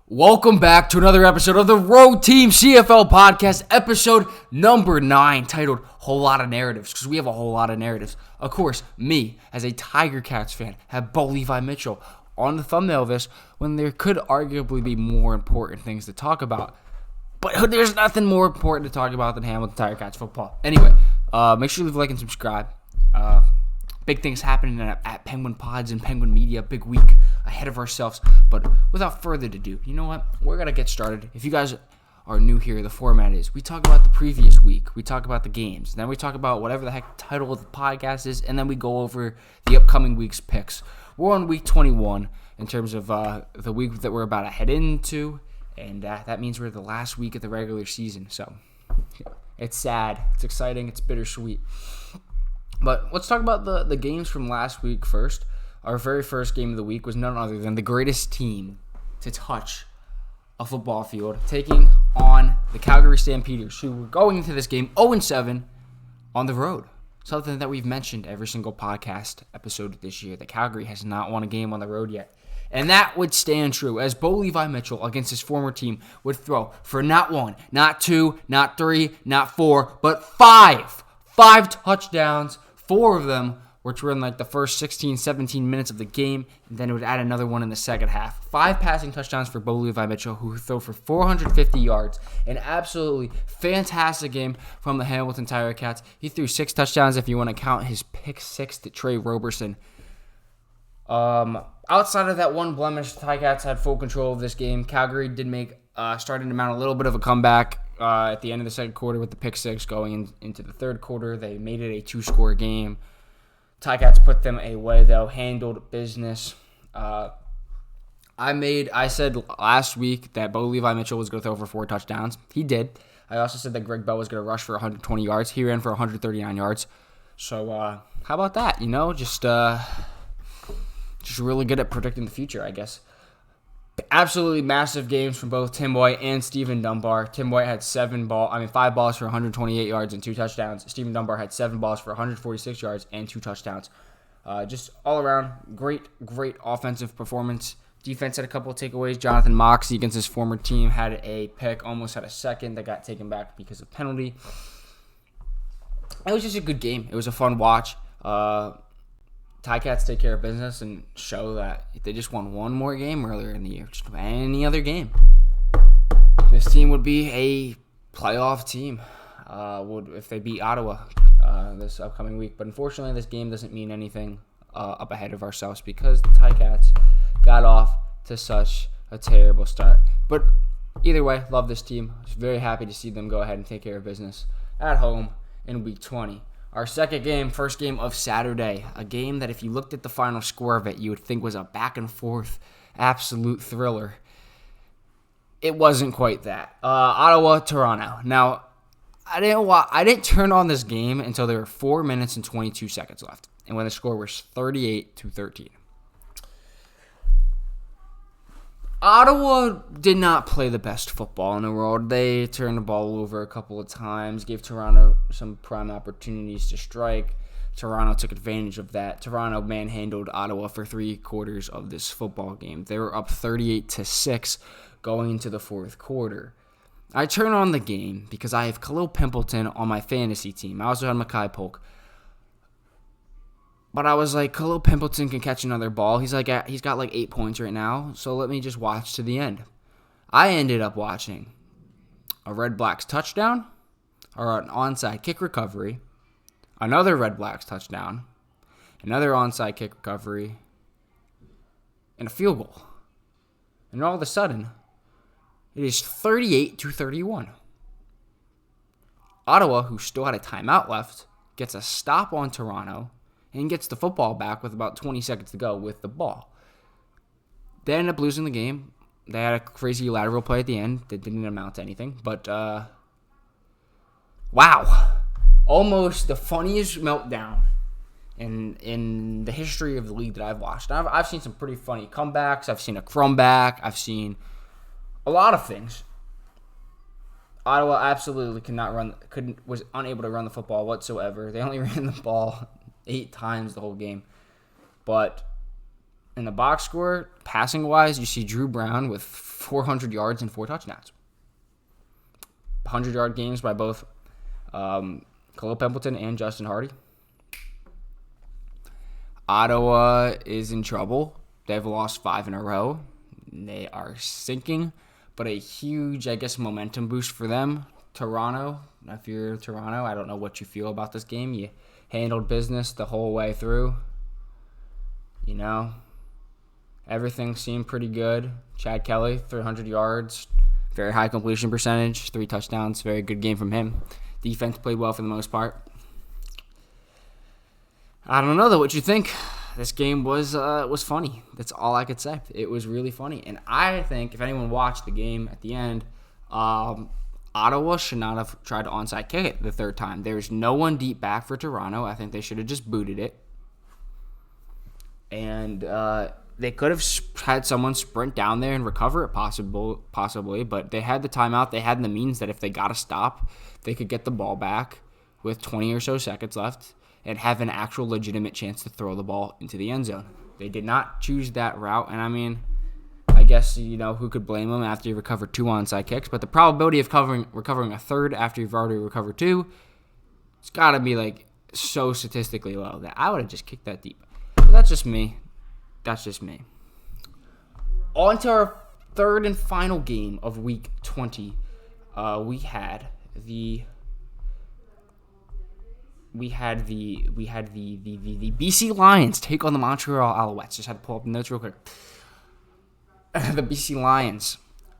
Welcome back to another episode of the Road Team CFL podcast, episode number 9, titled Whole Lot of Narratives, because we have a whole lot of narratives. Of course, me, as a Tiger Cats fan, have Bo Levi Mitchell on the thumbnail of this when there could arguably be more important things to talk about. But there's nothing more important to talk about than Hamilton Tiger Cats football. Anyway, make sure you leave a like and subscribe. Big things happening at Penguin Pods and Penguin Media. Big week ahead of ourselves. But without further ado, you know what? We're going to get started. If you guys are new here, the format is we talk about the previous week. We talk about the games. Then we talk about whatever the heck the title of the podcast is. And then we go over the upcoming week's picks. We're on week 21 in terms of the week that we're about to head into. And that means we're the last week of the regular season. So it's sad. It's exciting. It's bittersweet. But let's talk about the games from last week first. Our very first game of the week was none other than the greatest team to touch a football field, taking on the Calgary Stampeders, who were going into this game 0-7 on the road. Something that we've mentioned every single podcast episode this year, that Calgary has not won a game on the road yet. And that would stand true, as Bo Levi Mitchell, against his former team, would throw for not 1, not 2, not 3, not 4, but 5. 5 touchdowns. 4 of them, which were in like the first 16, 17 minutes of the game, and then it would add another one in the second half. 5 passing touchdowns for Bo Levi Mitchell, who threw for 450 yards. An absolutely fantastic game from the Hamilton Tiger Cats. He threw 6 touchdowns if you want to count his pick 6 to Trey Roberson. Outside of that one blemish, the Tiger Cats had full control of this game. Calgary did starting to mount a little bit of a comeback at the end of the second quarter with the pick 6 going into the third quarter. They made it a 2-score game. Ticats put them away, though. Handled business. I said last week that Bo Levi Mitchell was going to throw for 4 touchdowns. He did. I also said that Greg Bell was going to rush for 120 yards. He ran for 139 yards. So how about that? You know, just really good at predicting the future, I guess. Absolutely massive games from both Tim White and Stephen Dunbar. Tim White had 5 balls for 128 yards and 2 touchdowns. Stephen Dunbar had 7 balls for 146 yards and 2 touchdowns. Just all around, great offensive performance. Defense had a couple of takeaways. Jonathan Moxey against his former team had a pick, almost had a second that got taken back because of penalty. It was just a good game. It was a fun watch. Ticats take care of business and show that if they just won one more game earlier in the year, just any other game, this team would be a playoff team if they beat Ottawa this upcoming week. But unfortunately, this game doesn't mean anything up ahead of ourselves because the Ticats got off to such a terrible start. But either way, love this team. I was very happy to see them go ahead and take care of business at home in week 20. Our second game, first game of Saturday, a game that if you looked at the final score of it, you would think was a back-and-forth absolute thriller. It wasn't quite that. Ottawa, Toronto. Now, I didn't turn on this game until there were 4 minutes and 22 seconds left, and when the score was 38-13. Ottawa did not play the best football in the world. They turned the ball over a couple of times, gave Toronto some prime opportunities to strike. Toronto took advantage of that. Toronto manhandled Ottawa for 3 quarters of this football game. They were up 38-6 going into the fourth quarter. I turn on the game because I have Khalil Pimpleton on my fantasy team. I also had Makai Polk. But I was like, Khalil Pimpleton can catch another ball. He's got like 8 points right now, so let me just watch to the end. I ended up watching a Red Blacks touchdown, or an onside kick recovery, another Red Blacks touchdown, another onside kick recovery, and a field goal. And all of a sudden, it is 38-31. Ottawa, who still had a timeout left, gets a stop on Toronto, and gets the football back with about 20 seconds to go with the ball. They ended up losing the game. They had a crazy lateral play at the end that didn't amount to anything. But, wow. Almost the funniest meltdown in the history of the league that I've watched. I've seen some pretty funny comebacks. I've seen a crumbback. I've seen a lot of things. Ottawa absolutely was unable to run the football whatsoever. They only ran the ball 8 times the whole game. But in the box score, passing-wise, you see Drew Brown with 400 yards and 4 touchdowns. 100-yard games by both Khalil Templeton and Justin Hardy. Ottawa is in trouble. They've lost 5 in a row. They are sinking, but a huge, momentum boost for them. Toronto, if you're Toronto, I don't know what you feel about this game. You handled business the whole way through. Everything seemed pretty good. Chad Kelly, 300 yards, very high completion percentage, 3 touchdowns, very good game from him. Defense played well for the most part. I don't know, though, what you think. This game was funny. That's all I could say. It was really funny. And I think if anyone watched the game at the end, Ottawa should not have tried to onside kick it the third time. There's no one deep back for Toronto. I think they should have just booted it. And they could have had someone sprint down there and recover it possibly, but they had the timeout. They had the means that if they got a stop, they could get the ball back with 20 or so seconds left and have an actual legitimate chance to throw the ball into the end zone. They did not choose that route, and I guess, who could blame them after you recover 2 onside kicks, but the probability of recovering a third after you've already recovered 2, it's got to be, so statistically low that I would have just kicked that deep. But that's just me. On to our third and final game of Week 20. We had the BC Lions take on the Montreal Alouettes. Just had to pull up the notes real quick. The BC Lions.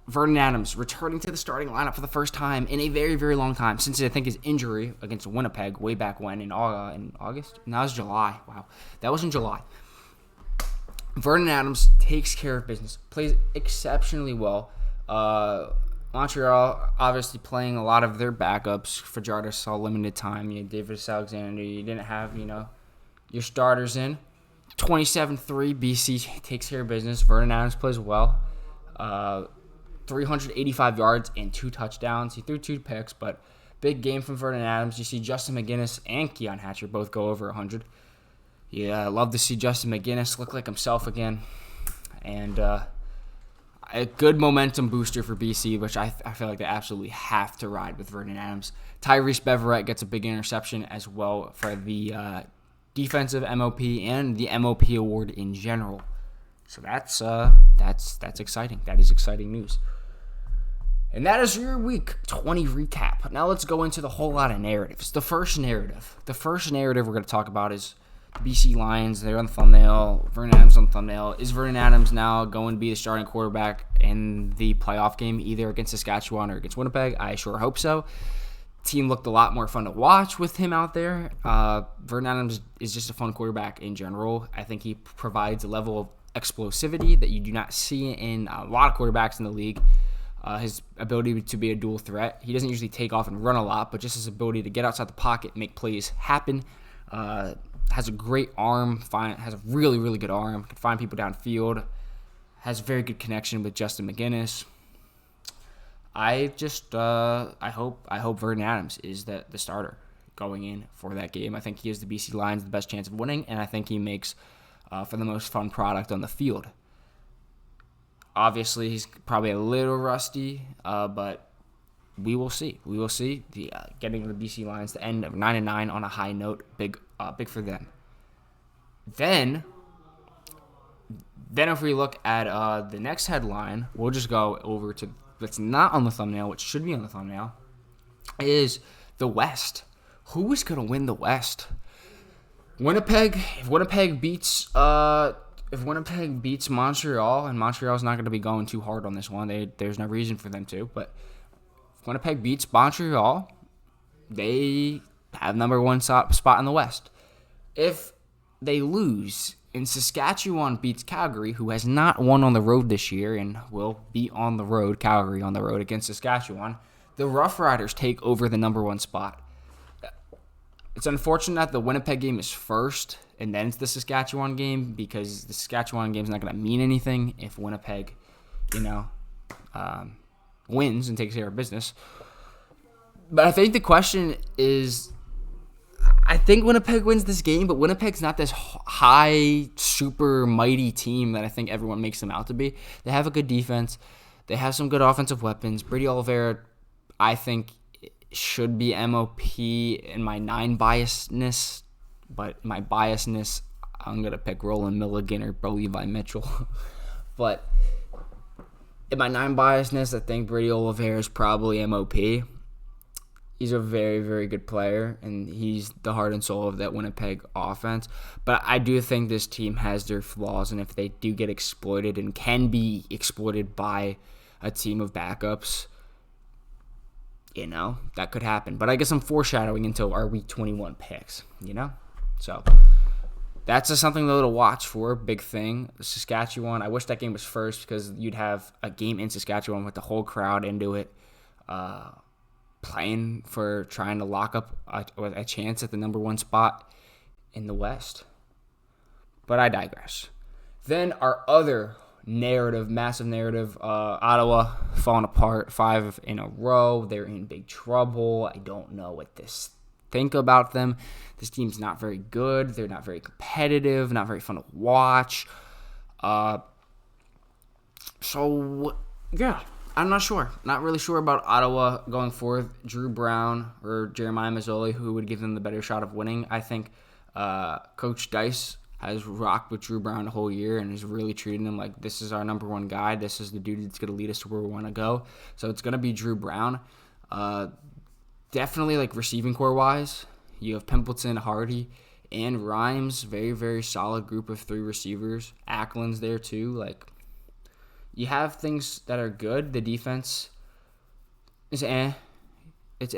Vernon Adams returning to the starting lineup for the first time in a very, very long time since I think his injury against Winnipeg way back when in August. No, it was July. Wow, that was in July. Vernon Adams takes care of business, plays exceptionally well. Montreal obviously playing a lot of their backups. Fajardo saw limited time. You had David Alexander. You didn't have, your starters in. 27-3, BC takes care of business. Vernon Adams plays well. 385 yards and 2 touchdowns. He threw 2 picks, but big game from Vernon Adams. You see Justin McGinnis and Keon Hatcher both go over 100. Yeah, I love to see Justin McGinnis look like himself again. And a good momentum booster for BC, which I feel like they absolutely have to ride with Vernon Adams. Tyrese Beverett gets a big interception as well for the defensive MOP and the MOP award in general. So that's exciting. That is exciting news. And that is your Week 20 recap. Now let's go into the whole lot of narratives. The first narrative we're going to talk about is BC Lions. They're on the thumbnail. Vernon Adams on the thumbnail. Is Vernon Adams now going to be the starting quarterback in the playoff game, either against Saskatchewan or against Winnipeg? I sure hope so. Team looked a lot more fun to watch with him out there. Vernon Adams is just a fun quarterback in general. I think he provides a level of explosivity that you do not see in a lot of quarterbacks in the league. His ability to be a dual threat. He doesn't usually take off and run a lot, but just his ability to get outside the pocket, make plays happen. Has a great arm, has a really, really good arm, can find people downfield, has very good connection with Justin McGinnis. I hope Vernon Adams is the starter going in for that game. I think he gives the BC Lions the best chance of winning, and I think he makes for the most fun product on the field. Obviously, he's probably a little rusty, but we will see. We will see. Getting the BC Lions to end of 9-9 on a high note, big for them. Then if we look at the next headline, we'll just go over to that's not on the thumbnail, which should be on the thumbnail, is the West. Who is going to win the West? Winnipeg. If Winnipeg beats Montreal, and Montreal's not going to be going too hard on this one, there's no reason for them to, but if Winnipeg beats Montreal, they have number 1 spot in the West. If they lose and Saskatchewan beats Calgary, who has not won on the road this year and will be on the road, Calgary on the road against Saskatchewan, the Roughriders take over the number 1 spot. It's unfortunate that the Winnipeg game is first and then it's the Saskatchewan game, because the Saskatchewan game is not going to mean anything if Winnipeg, wins and takes care of business. But I think the question is, I think Winnipeg wins this game, but Winnipeg's not this high, super mighty team that I think everyone makes them out to be. They have a good defense. They have some good offensive weapons. Brady Oliveira, I think, should be MOP in my 9 biasness, but my biasness, I'm going to pick Roland Milligan or Levi Mitchell. But in my 9 biasness, I think Brady Oliveira is probably MOP. He's a very, very good player, and he's the heart and soul of that Winnipeg offense. But I do think this team has their flaws, and if they do get exploited and can be exploited by a team of backups, that could happen. But I guess I'm foreshadowing until our Week 21 picks, So that's just something to watch for. Big thing. Saskatchewan, I wish that game was first because you'd have a game in Saskatchewan with the whole crowd into it, playing for trying to lock up a chance at the number 1 spot in the West. But I digress. Then our other massive narrative, Ottawa falling apart 5 in a row. They're in big trouble. I don't know what to think about them. This team's not very good. They're not very competitive, not very fun to watch. So, yeah. I'm not sure. Not really sure about Ottawa going forward. Drew Brown or Jeremiah Mazzoli, who would give them the better shot of winning. I think Coach Dice has rocked with Drew Brown the whole year and is really treating him like this is our number 1 guy. This is the dude that's going to lead us to where we want to go. So it's going to be Drew Brown. Definitely receiving core-wise, you have Pimpleton, Hardy, and Rhymes. Very, very solid group of 3 receivers. Ackland's there too. You have things that are good. The defense is It's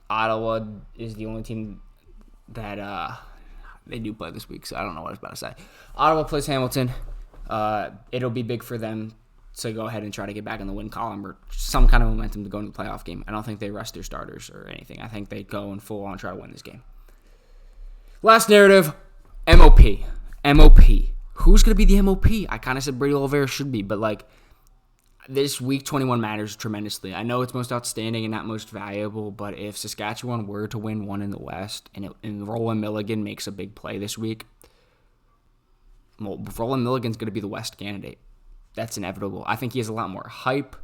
Ottawa is the only team that they do play this week, so I don't know what I was about to say. Ottawa plays Hamilton. It'll be big for them to go ahead and try to get back in the win column or some kind of momentum to go into the playoff game. I don't think they rest their starters or anything. I think they go and full on try to win this game. Last narrative, MOP. Who's going to be the MOP? I kind of said Brady Oliveira should be, but this week 21 matters tremendously. I know it's most outstanding and not most valuable, but if Saskatchewan were to win one in the West and Roland Milligan makes a big play this week, Roland Milligan's going to be the West candidate. That's inevitable. I think he has a lot more hype.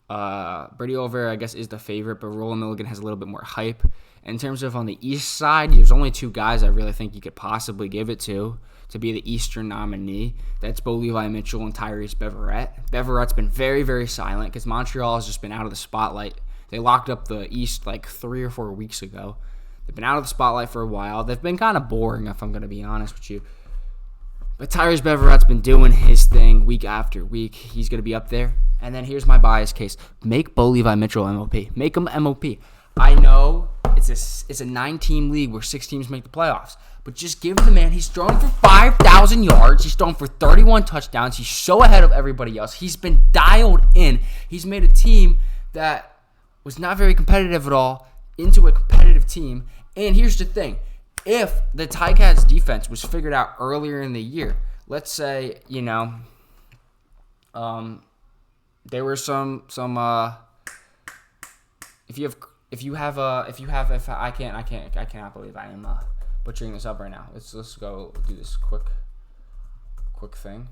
Brady Oliveira, I guess, is the favorite, but Roland Milligan has a little bit more hype. In terms of on the East side, there's only 2 guys I really think you could possibly give it to be the Eastern nominee. That's Bo Levi Mitchell and Tyrese Beverette. Beverette's been very, very silent because Montreal has just been out of the spotlight. They locked up the East 3 or 4 weeks ago. They've been out of the spotlight for a while. They've been kind of boring, if I'm going to be honest with you. But Tyrese Beverette's been doing his thing week after week. He's going to be up there. And then here's my bias case. Make Bo Levi Mitchell MOP. Make him MOP. I know it's a 9-team league where 6 teams make the playoffs. But just give the man, he's thrown for 5,000 yards. He's thrown for 31 touchdowns. He's so ahead of everybody else. He's been dialed in. He's made a team that was not very competitive at all into a competitive team. And here's the thing. If the Ticats defense was figured out earlier in the year, let's say, there were some I cannot believe I am butchering this up right now. Let's go do this quick thing.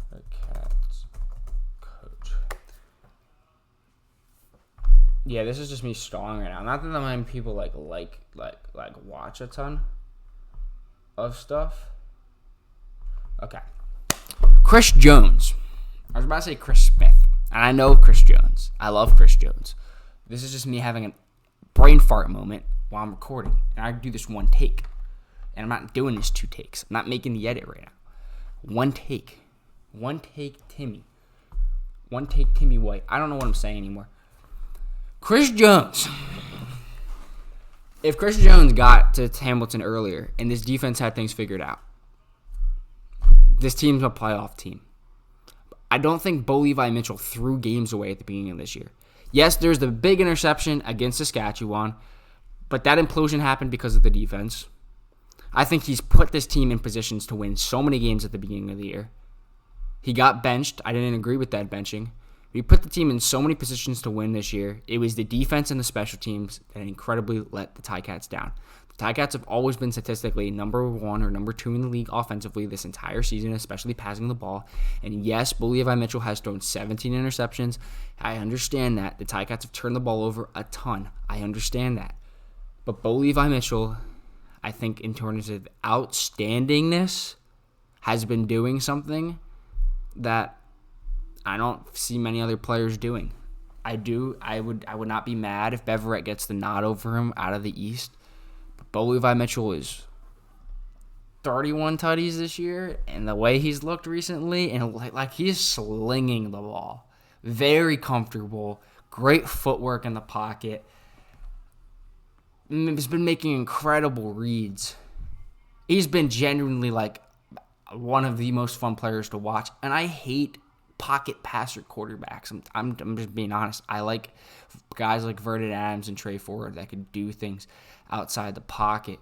The Cats coach. Yeah, this is just me stalling right now. Not that many people like watch a ton of stuff. Okay. Chris Jones. I was about to say Chris Smith. And I know Chris Jones. I love Chris Jones. This is just me having a brain fart moment while I'm recording. And I do this 1 take. And I'm not doing this 2 takes. I'm not making the edit right now. 1 take. 1 take Timmy. 1 take Timmy White. I don't know what I'm saying anymore. Chris Jones. If Chris Jones got to Hamilton earlier and this defense had things figured out, this team's a playoff team. I don't think Bo Levi Mitchell threw games away at the beginning of this year. Yes, there's the big interception against Saskatchewan, but that implosion happened because of the defense. I think he's put this team in positions to win so many games at the beginning of the year. He got benched. I didn't agree with that benching. We put the team in so many positions to win this year. It was the defense and the special teams that incredibly let the Ticats down. The Ticats have always been statistically number 1 or number 2 in the league offensively this entire season, especially passing the ball. And yes, Levi Mitchell has thrown 17 interceptions. I understand that. The Ticats have turned the ball over a ton. I understand that. But Levi Mitchell, I think in terms of outstandingness, has been doing something that I don't see many other players doing. I would not be mad if Beverett gets the nod over him out of the East. But Levi Mitchell is 31 tutties this year, and the way he's looked recently, and like he's slinging the ball. Very comfortable, great footwork in the pocket. He's been making incredible reads. He's been genuinely like one of the most fun players to watch, and I hate pocket passer quarterbacks. I'm just being honest. I like guys like Vernon Adams and Trey Ford that could do things outside the pocket.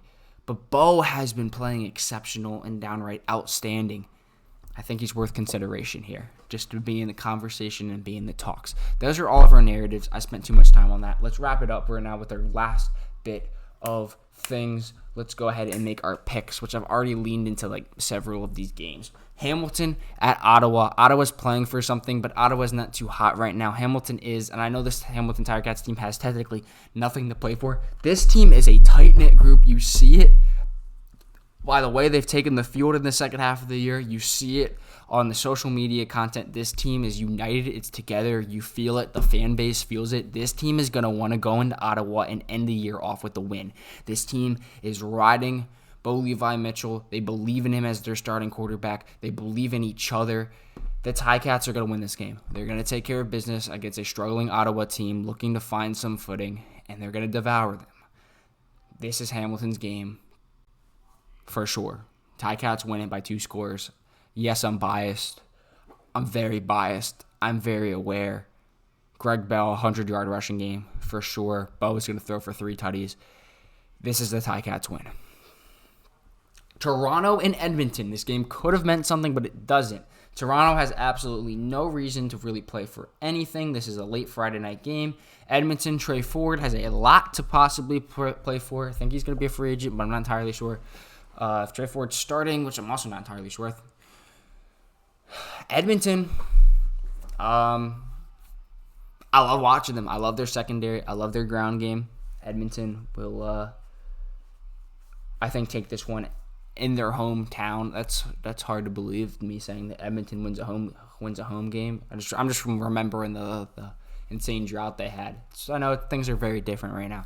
But Bo has been playing exceptional and downright outstanding. I think he's worth consideration here, just to be in the conversation and be in the talks. Those are all of our narratives. I spent too much time on that. Let's wrap it up right now with our last bit of things. Let's go ahead and make our picks, which I've already leaned into like several of these games. Hamilton at Ottawa. Ottawa's playing for something, but Ottawa's not too hot right now. Hamilton is, and I know this Hamilton Tiger-Cats team has technically nothing to play for. This team is a tight-knit group. You see it by the way they've taken the field in the second half of the year. You see it on the social media content. This team is united. It's together. You feel it. The fan base feels it. This team is going to want to go into Ottawa and end the year off with a win. This team is riding Levi Mitchell. They believe in him as their starting quarterback. They believe in each other. The Ticats are going to win this game. They're going to take care of business against a struggling Ottawa team looking to find some footing, and they're going to devour them. This is Hamilton's game for sure. Ticats win it by 2 scores. Yes, I'm biased. I'm very biased. I'm very aware. Greg Bell, 100-yard rushing game for sure. Bo is going to throw for 3 tutties. This is the Ticats win. Toronto and Edmonton. This game could have meant something, but it doesn't. Toronto has absolutely no reason to really play for anything. This is a late Friday night game. Edmonton, Trey Ford has a lot to possibly play for. I think he's going to be a free agent, but I'm not entirely sure. If Trey Ford's starting, which I'm also not entirely sure. Edmonton, I love watching them. I love their secondary. I love their ground game. Edmonton will, I think, take this one in their hometown. That's hard to believe, me saying that Edmonton wins a home game. I'm just remembering the insane drought they had. So I know things are very different right now.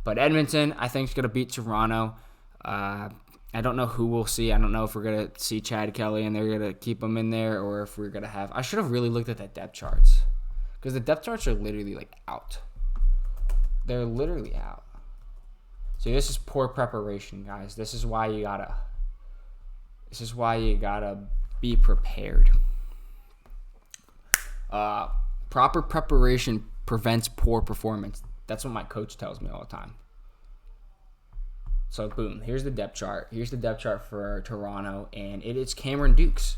But Edmonton, I think, is going to beat Toronto. I don't know who we'll see. I don't know if we're going to see Chad Kelly and they're going to keep him in there, or if we're going to have... I should have really looked at the depth charts, because the depth charts are literally like out. They're literally out. So this is poor preparation, guys. This is why you gotta be prepared. Proper preparation prevents poor performance. That's what my coach tells me all the time. So boom, here's the depth chart. Here's the depth chart for Toronto, and it's Cameron Dukes.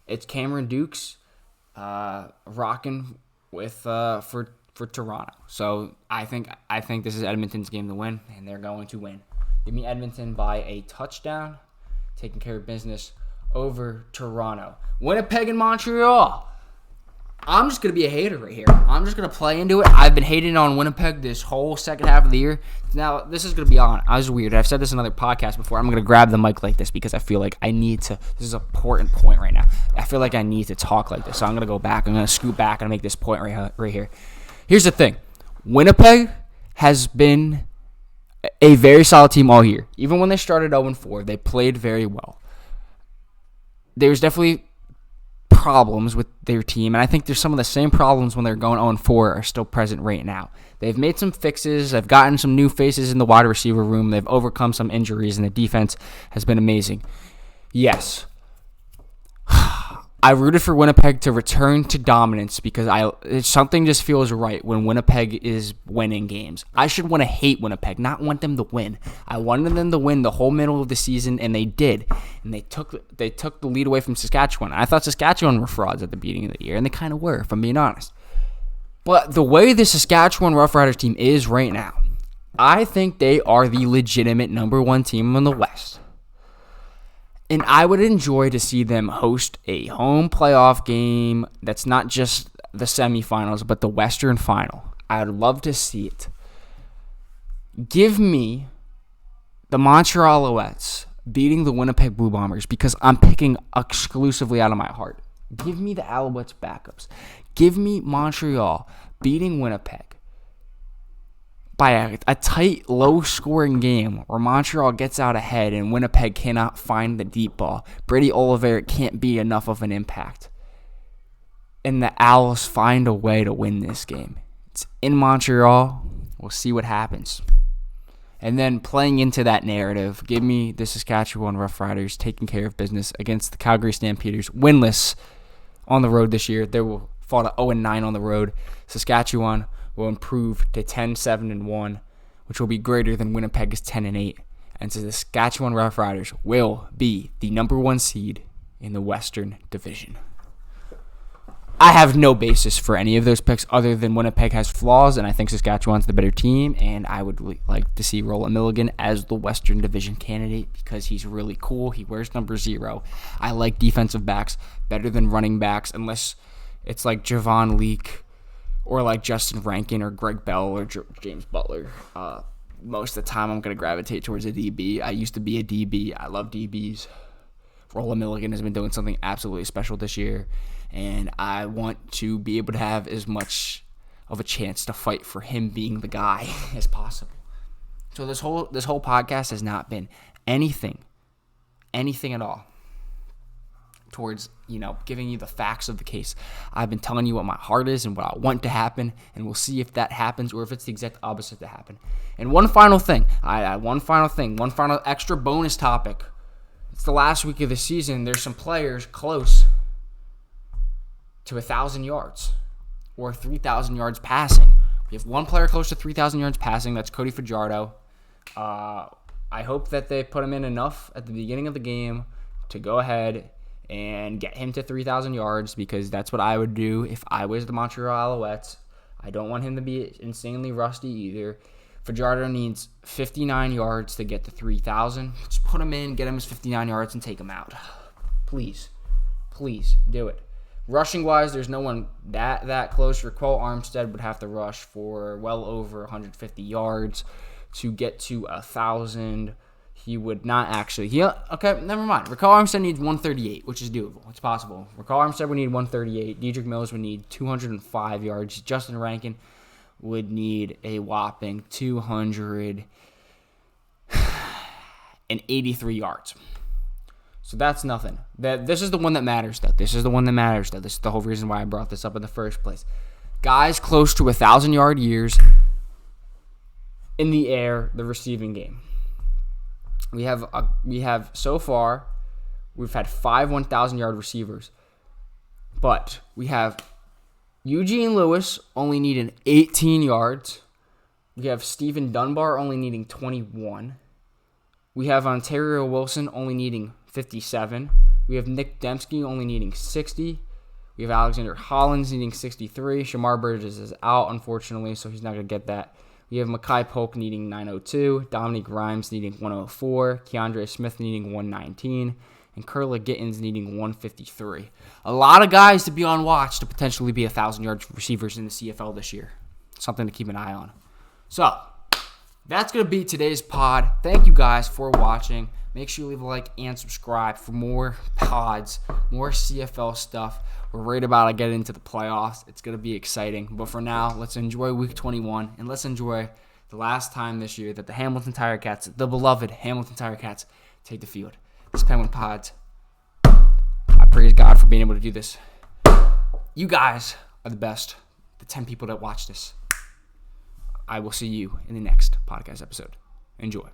It's Cameron Dukes rocking with for Toronto. So I think this is Edmonton's game to win, and they're going to win. Give me Edmonton by a touchdown, taking care of business over Toronto. Winnipeg and Montreal. I'm just going to be a hater right here. I'm just going to play into it. I've been hating on Winnipeg this whole second half of the year. Now, this is going to be on. I was weird. I've said this in another podcast before. I'm going to grab the mic like this because I feel like I need to. This is an important point right now. I feel like I need to talk like this. So I'm going to go back. I'm going to scoot back and make this point right here. Here's the thing. Winnipeg has been a very solid team all year. Even when they started 0-4, they played very well. There's definitely problems with their team, and I think there's some of the same problems when they're going 0-4 are still present right now. They've made some fixes. They've gotten some new faces in the wide receiver room. They've overcome some injuries, and the defense has been amazing. Yes. I rooted for Winnipeg to return to dominance because something just feels right when Winnipeg is winning games. I should want to hate Winnipeg, not want them to win. I wanted them to win the whole middle of the season, and they did. And they took the lead away from Saskatchewan. I thought Saskatchewan were frauds at the beginning of the year, and they kind of were, if I'm being honest. But the way the Saskatchewan Roughriders team is right now, I think they are the legitimate number one team in the West. And I would enjoy to see them host a home playoff game that's not just the semifinals, but the Western Final. I would love to see it. Give me the Montreal Alouettes beating the Winnipeg Blue Bombers because I'm picking exclusively out of my heart. Give me the Alouettes backups. Give me Montreal beating Winnipeg by a tight, low-scoring game where Montreal gets out ahead and Winnipeg cannot find the deep ball. Brady Oliveira can't be enough of an impact. And the Owls find a way to win this game. It's in Montreal. We'll see what happens. And then playing into that narrative, give me the Saskatchewan Roughriders taking care of business against the Calgary Stampeders, winless on the road this year. They will fall to 0-9 on the road. Saskatchewan will improve to 10-7-1, which will be greater than Winnipeg's 10-8. And so the Saskatchewan Roughriders will be the number one seed in the Western Division. I have no basis for any of those picks other than Winnipeg has flaws, and I think Saskatchewan's the better team, and I would like to see Roland Milligan as the Western Division candidate because he's really cool. He wears number 0. I like defensive backs better than running backs unless it's like Javon Leake or like Justin Rankin or Greg Bell or James Butler. Most of the time I'm going to gravitate towards a DB. I used to be a DB. I love DBs. Roland Milligan has been doing something absolutely special this year, and I want to be able to have as much of a chance to fight for him being the guy as possible. So this whole podcast has not been anything at all towards, giving you the facts of the case. I've been telling you what my heart is and what I want to happen, and we'll see if that happens or if it's the exact opposite to happen. And one final extra bonus topic. It's the last week of the season. There's some players close to 1,000 yards or 3,000 yards passing. We have one player close to 3,000 yards passing. That's Cody Fajardo. I hope that they put him in enough at the beginning of the game to go ahead and get him to 3,000 yards because that's what I would do if I was the Montreal Alouettes. I don't want him to be insanely rusty either. Fajardo needs 59 yards to get to 3,000. Just put him in, get him his 59 yards, and take him out. Please do it. Rushing-wise, there's no one that close. Raquel Armstead would have to rush for well over 150 yards to get to 1,000. He would not actually. Okay, never mind. Raquel Armstead needs 138, which is doable. It's possible. Raquel Armstead would need 138. Dedrick Mills would need 205 yards. Justin Rankin would need a whopping 283 yards. So that's nothing. This is the one that matters, though. This is the whole reason why I brought this up in the first place. Guys close to 1,000-yard years in the air, the receiving game. We have so far, we've had 5 1,000-yard receivers. But we have Eugene Lewis only needing 18 yards. We have Stephen Dunbar only needing 21. We have Ontario Wilson only needing 57. We have Nick Dembski only needing 60. We have Alexander Hollins needing 63. Shamar Burgess is out, unfortunately, so he's not going to get that. We have Makai Polk needing 902. Dominique Grimes needing 104. Keandre Smith needing 119. And Kurla Gittins needing 153. A lot of guys to be on watch to potentially be 1,000-yard receivers in the CFL this year. Something to keep an eye on. So, that's going to be today's pod. Thank you guys for watching. Make sure you leave a like and subscribe for more pods, more CFL stuff. We're right about to get into the playoffs. It's going to be exciting. But for now, let's enjoy Week 21, and let's enjoy the last time this year that the Hamilton Tiger Cats, the beloved Hamilton Tiger Cats, take the field. This Penguin Pods, I praise God for being able to do this. You guys are the best, the 10 people that watch this. I will see you in the next podcast episode. Enjoy.